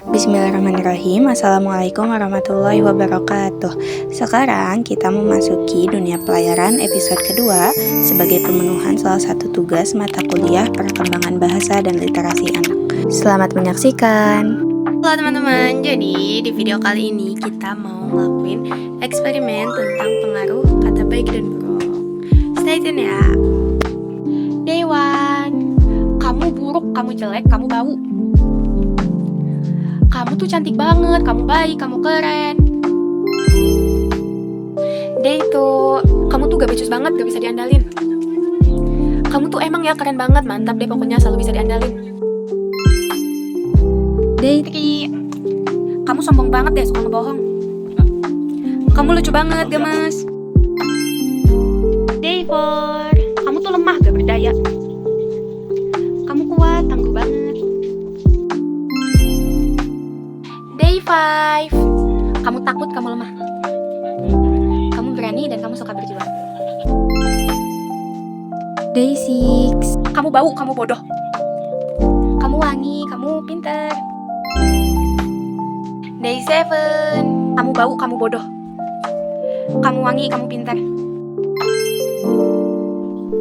Bismillahirrahmanirrahim. Assalamualaikum warahmatullahi wabarakatuh. Sekarang kita memasuki dunia pelayaran episode kedua sebagai pemenuhan salah satu tugas mata kuliah perkembangan bahasa dan literasi anak. Selamat menyaksikan. Halo teman-teman, jadi di video kali ini kita mau ngelakuin eksperimen tentang pengaruh kata baik dan buruk. Stay tune ya. Day 1. Kamu buruk, kamu jelek, kamu bau. Kamu tuh cantik banget, kamu baik, kamu keren. Day 2. Kamu tuh gak becus banget, gak bisa diandalin. Kamu tuh emang ya keren banget, mantap deh pokoknya, selalu bisa diandalin. Day 3. Kamu sombong banget deh, suka ngebohong. Kamu lucu banget, gemes. Day 4. Kamu tuh lemah, gak berdaya. Kamu kuat, tangguh banget. Day 5. Kamu takut, kamu lemah. Kamu berani dan kamu suka berjuang. Day 6. Kamu bau, kamu bodoh. Kamu wangi, kamu pintar. Day 7. Kamu bau, kamu bodoh. Kamu wangi, kamu pintar.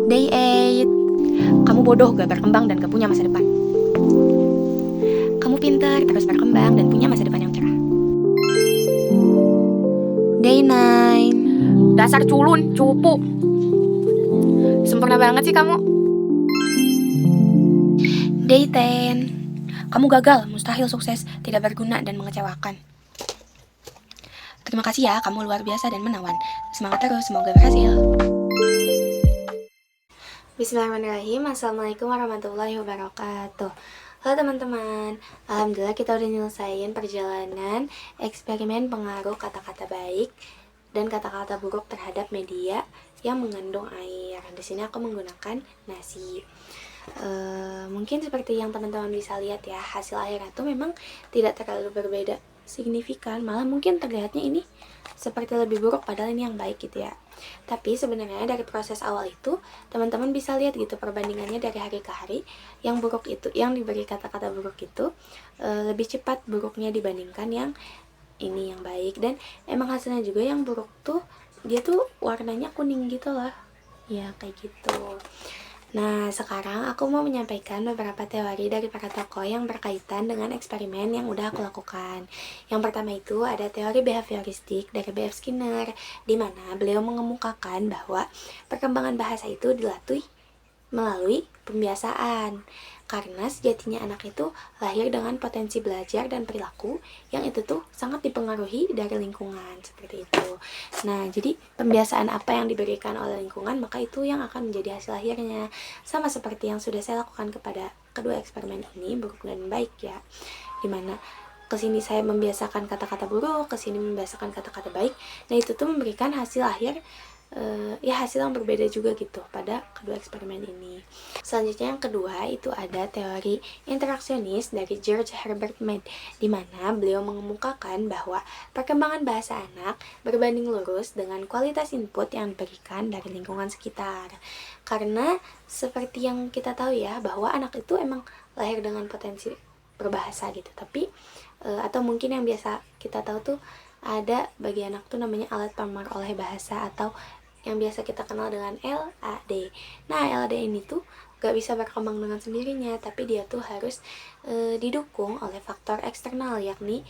Day 8. Kamu bodoh, gak berkembang dan gak punya masa depan. Kamu pintar, terus berkembang dan punya masa depan yang cerah. Day 9. Dasar culun, cupu. Sempurna banget sih kamu. Day 10. Kamu gagal, mustahil sukses, tidak berguna dan mengecewakan. Terima kasih ya, kamu luar biasa dan menawan. Semangat terus, semoga berhasil. Bismillahirrahmanirrahim. Assalamualaikum warahmatullahi wabarakatuh. Halo teman-teman, alhamdulillah kita udah nyelesain perjalanan eksperimen pengaruh kata-kata baik dan kata-kata buruk terhadap media yang mengandung air. Di sini aku menggunakan nasi. Mungkin seperti yang teman-teman bisa lihat ya, hasil akhirnya tuh memang tidak terlalu berbeda signifikan, malah mungkin terlihatnya ini seperti lebih buruk padahal ini yang baik gitu ya. Tapi sebenarnya dari proses awal itu teman-teman bisa lihat gitu perbandingannya dari hari ke hari. Yang buruk itu, yang diberi kata-kata buruk itu lebih cepat buruknya dibandingkan yang ini yang baik. Dan emang hasilnya juga yang buruk tuh dia tuh warnanya kuning gitu lah ya, kayak gitu. Nah, sekarang aku mau menyampaikan beberapa teori dari para tokoh yang berkaitan dengan eksperimen yang udah aku lakukan. Yang pertama itu ada teori behavioristik dari B.F. Skinner, di mana beliau mengemukakan bahwa perkembangan bahasa itu dilatih melalui pembiasaan. Karena sejatinya anak itu lahir dengan potensi belajar dan perilaku yang itu tuh sangat dipengaruhi dari lingkungan, seperti itu. Nah, jadi pembiasaan apa yang diberikan oleh lingkungan, maka itu yang akan menjadi hasil akhirnya. Sama seperti yang sudah saya lakukan kepada kedua eksperimen ini, buruk dan baik ya. Dimana kesini saya membiasakan kata-kata buruk, kesini membiasakan kata-kata baik. Nah, itu tuh memberikan hasil akhir ya hasil yang berbeda juga gitu pada kedua eksperimen ini. Selanjutnya yang kedua itu ada teori interaksionis dari George Herbert Mead, di mana beliau mengemukakan bahwa perkembangan bahasa anak berbanding lurus dengan kualitas input yang diberikan dari lingkungan sekitar. Karena seperti yang kita tahu ya, bahwa anak itu emang lahir dengan potensi berbahasa gitu, tapi atau mungkin yang biasa kita tahu tuh ada bagi anak tuh namanya alat pemerar oleh bahasa atau yang biasa kita kenal dengan LAD. Nah, LAD ini tuh gak bisa berkembang dengan sendirinya, tapi dia tuh harus didukung oleh faktor eksternal, yakni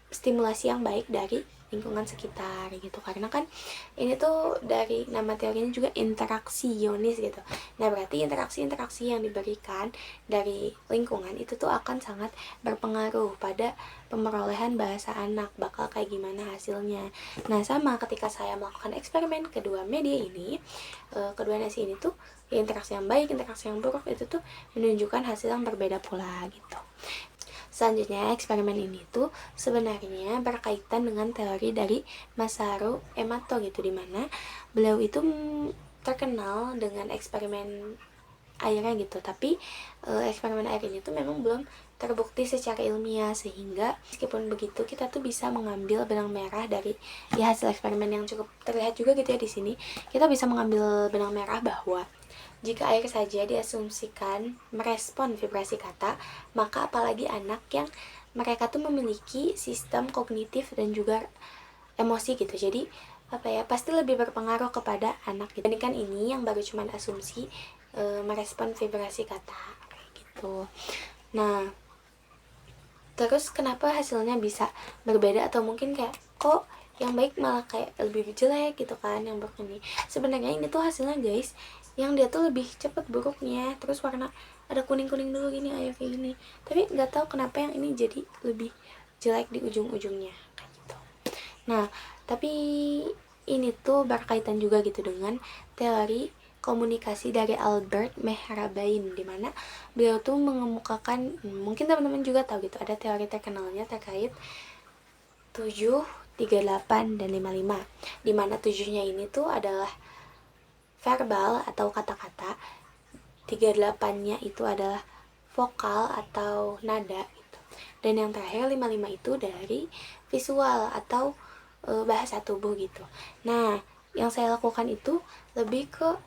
stimulasi yang baik dari lingkungan sekitar gitu. Karena kan ini tuh dari nama teorinya juga interaksionis gitu. Nah, berarti interaksi-interaksi yang diberikan dari lingkungan itu tuh akan sangat berpengaruh pada pemerolehan bahasa anak, bakal kayak gimana hasilnya. Nah, sama ketika saya melakukan eksperimen kedua media ini, kedua nasi ini tuh interaksi yang baik, interaksi yang buruk itu tuh menunjukkan hasil yang berbeda pula gitu. Selanjutnya, eksperimen ini tuh sebenarnya berkaitan dengan teori dari Masaru Emoto gitu, dimana beliau itu terkenal dengan eksperimen airnya gitu. Tapi eksperimen air ini tuh memang belum terbukti secara ilmiah, sehingga meskipun begitu kita tuh bisa mengambil benang merah dari ya hasil eksperimen yang cukup terlihat juga gitu ya di sini. Kita bisa mengambil benang merah bahwa Jika air saja diasumsikan merespon vibrasi kata, maka apalagi anak yang mereka tuh memiliki sistem kognitif dan juga emosi gitu. Jadi pasti lebih berpengaruh kepada anak gitu. Dibandingkan ini yang baru cuman asumsi merespon vibrasi kata kayak gitu. Nah, terus kenapa hasilnya bisa berbeda, atau mungkin kayak kok yang baik malah kayak lebih jelek gitu kan yang buruk ini. Sebenarnya ini tuh hasilnya guys, yang dia tuh lebih cepet buruknya, terus warna ada kuning-kuning dulu gini ayo kayak gini, tapi nggak tahu kenapa yang ini jadi lebih jelek di ujung-ujungnya kayak gitu. Nah, tapi ini tuh berkaitan juga gitu dengan teori komunikasi dari Albert Mehrabian, di mana beliau tuh mengemukakan, mungkin teman-teman juga tahu gitu, ada teori terkenalnya terkait 7, 38 dan 55, di mana 7-nya ini tuh adalah verbal atau kata-kata, 38-nya itu adalah vokal atau nada gitu. Dan yang terakhir 55 itu dari visual atau bahasa tubuh gitu. Nah, yang saya lakukan itu lebih ke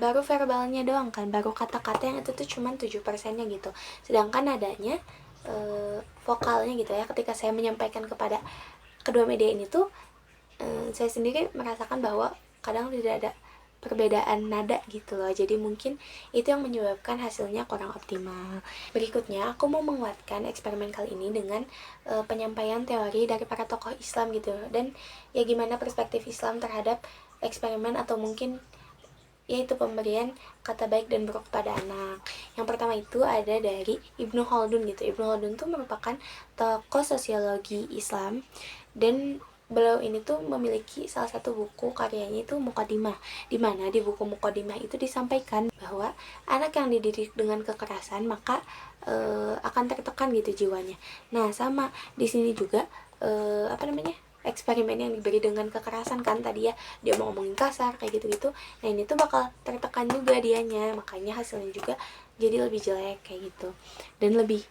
baru verbalnya doang kan, baru kata-kata yang itu tuh cuman 7%-nya gitu. Sedangkan nadanya vokalnya gitu ya, ketika saya menyampaikan kepada kedua media ini tuh saya sendiri merasakan bahwa kadang tidak ada perbedaan nada gitu loh. Jadi mungkin itu yang menyebabkan hasilnya kurang optimal. Berikutnya aku mau menguatkan eksperimen kali ini dengan penyampaian teori dari para tokoh Islam gitu, dan ya gimana perspektif Islam terhadap eksperimen atau mungkin yaitu pemberian kata baik dan buruk pada anak. Yang pertama itu ada dari Ibnu Khaldun gitu. Ibnu Khaldun tuh merupakan tokoh sosiologi Islam, dan beliau ini tuh memiliki salah satu buku karyanya itu Muqaddimah, di mana di buku Muqaddimah itu disampaikan bahwa anak yang dididik dengan kekerasan maka akan tertekan gitu jiwanya. Nah, sama di sini juga eksperimen yang diberi dengan kekerasan kan tadi ya, dia mau ngomongin kasar kayak gitu-gitu. Nah, ini tuh bakal tertekan juga dianya, makanya hasilnya juga jadi lebih jelek kayak gitu, dan lebih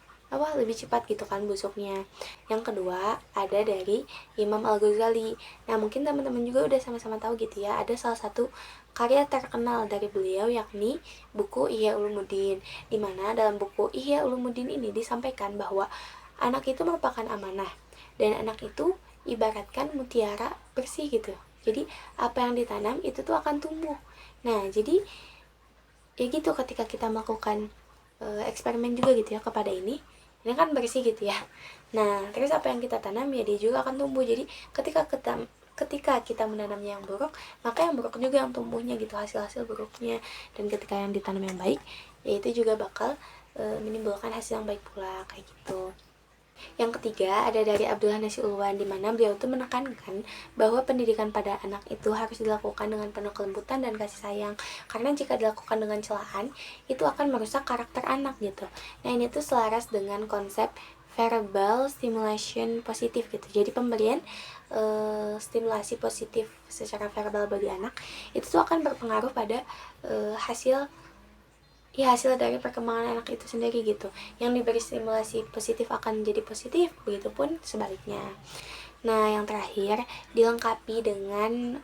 cepat gitu kan busuknya. Yang kedua ada dari Imam Al-Ghazali. Nah, mungkin teman-teman juga udah sama-sama tahu gitu ya, ada salah satu karya terkenal dari beliau yakni buku Ihya Ulumuddin, dimana dalam buku Ihya Ulumuddin ini disampaikan bahwa anak itu merupakan amanah, dan anak itu ibaratkan mutiara bersih gitu. Jadi apa yang ditanam itu tuh akan tumbuh. Nah, jadi ya gitu, ketika kita melakukan eksperimen juga gitu ya kepada ini kan bersih gitu ya. Nah, terus apa yang kita tanam ya dia juga akan tumbuh. Jadi ketika kita menanamnya yang buruk, maka yang buruk juga yang tumbuhnya gitu, hasil-hasil buruknya. Dan ketika yang ditanam yang baik, ya itu juga bakal menimbulkan hasil yang baik pula kayak gitu. Yang ketiga ada dari Abdullah Nasiulwan, di mana beliau tuh menekankan bahwa pendidikan pada anak itu harus dilakukan dengan penuh kelembutan dan kasih sayang, karena jika dilakukan dengan celaan itu akan merusak karakter anak gitu. Nah, ini tuh selaras dengan konsep verbal stimulation positif gitu. Jadi pemberian stimulasi positif secara verbal bagi anak itu tuh akan berpengaruh pada hasil dari perkembangan anak itu sendiri gitu. Yang diberi stimulasi positif akan jadi positif, begitupun sebaliknya. Nah, yang terakhir dilengkapi dengan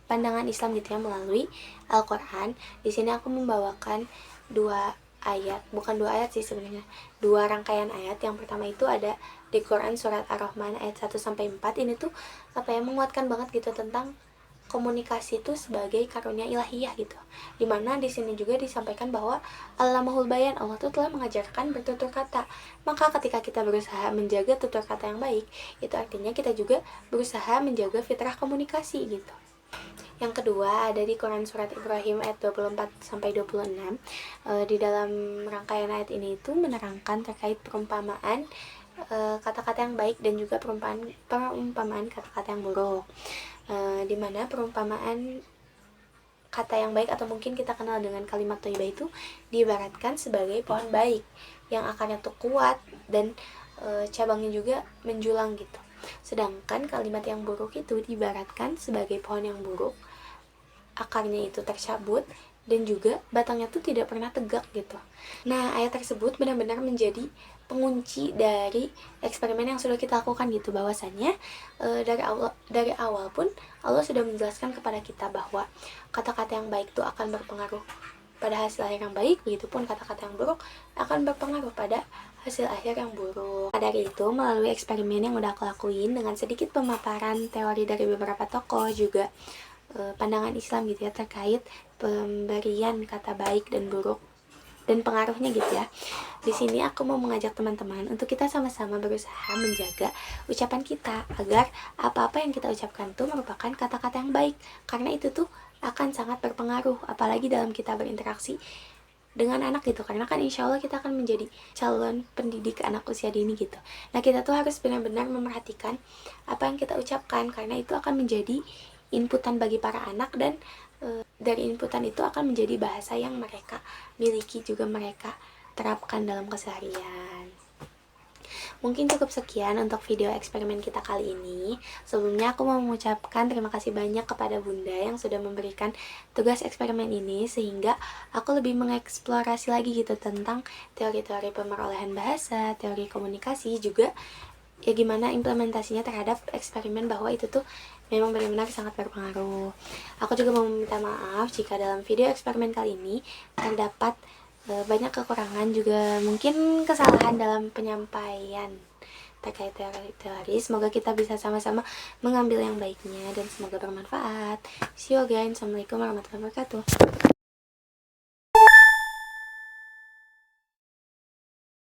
pandangan Islam gitu ya melalui Al-Qur'an. Di sini aku membawakan dua ayat, bukan dua ayat sih sebenarnya, dua rangkaian ayat. Yang pertama itu ada di Quran surat Ar-Rahman ayat 1 sampai 4. Ini tuh menguatkan banget gitu tentang komunikasi itu sebagai karunia ilahiyah gitu. Dimana di sini juga disampaikan bahwa Allamahul Bayan, Allah tuh telah mengajarkan bertutur kata. Maka ketika kita berusaha menjaga tutur kata yang baik, itu artinya kita juga berusaha menjaga fitrah komunikasi gitu. Yang kedua ada di Quran surat Ibrahim ayat 24 sampai 26. Di dalam rangkaian ayat ini itu menerangkan terkait perumpamaan kata-kata yang baik dan juga perumpamaan kata-kata yang buruk. Dimana perumpamaan kata yang baik atau mungkin kita kenal dengan kalimat thayyibah itu diibaratkan sebagai pohon baik yang akarnya tuh kuat dan cabangnya juga menjulang gitu. Sedangkan kalimat yang buruk itu diibaratkan sebagai pohon yang buruk, akarnya itu tercabut dan juga batangnya tuh tidak pernah tegak gitu. Nah, ayat tersebut benar-benar menjadi pengunci dari eksperimen yang sudah kita lakukan gitu, bahwasannya dari awal pun Allah sudah menjelaskan kepada kita bahwa kata-kata yang baik itu akan berpengaruh pada hasil akhir yang baik, begitupun kata-kata yang buruk akan berpengaruh pada hasil akhir yang buruk. Dari itu, melalui eksperimen yang udah aku lakuin dengan sedikit pemaparan teori dari beberapa tokoh, juga pandangan Islam gitu ya terkait pemberian kata baik dan buruk dan pengaruhnya gitu ya. Di sini aku mau mengajak teman-teman untuk kita sama-sama berusaha menjaga ucapan kita agar apa-apa yang kita ucapkan tuh merupakan kata-kata yang baik, karena itu tuh akan sangat berpengaruh apalagi dalam kita berinteraksi dengan anak gitu, karena kan insya Allah kita akan menjadi calon pendidik anak usia dini gitu. Nah, kita tuh harus benar-benar memerhatikan apa yang kita ucapkan, karena itu akan menjadi inputan bagi para anak, dan dari inputan itu akan menjadi bahasa yang mereka miliki, juga mereka terapkan dalam keseharian. Mungkin cukup sekian untuk video eksperimen kita kali ini. Sebelumnya aku mau mengucapkan terima kasih banyak kepada Bunda yang sudah memberikan tugas eksperimen ini, sehingga aku lebih mengeksplorasi lagi gitu tentang teori-teori pemerolehan bahasa, teori komunikasi, juga ya gimana implementasinya terhadap eksperimen, bahwa itu tuh memang benar-benar sangat berpengaruh. Aku juga mau meminta maaf jika dalam video eksperimen kali ini terdapat banyak kekurangan, juga mungkin kesalahan dalam penyampaian terkait teori-teori. Semoga kita bisa sama-sama mengambil yang baiknya dan semoga bermanfaat. See you again. Assalamualaikum warahmatullahi wabarakatuh.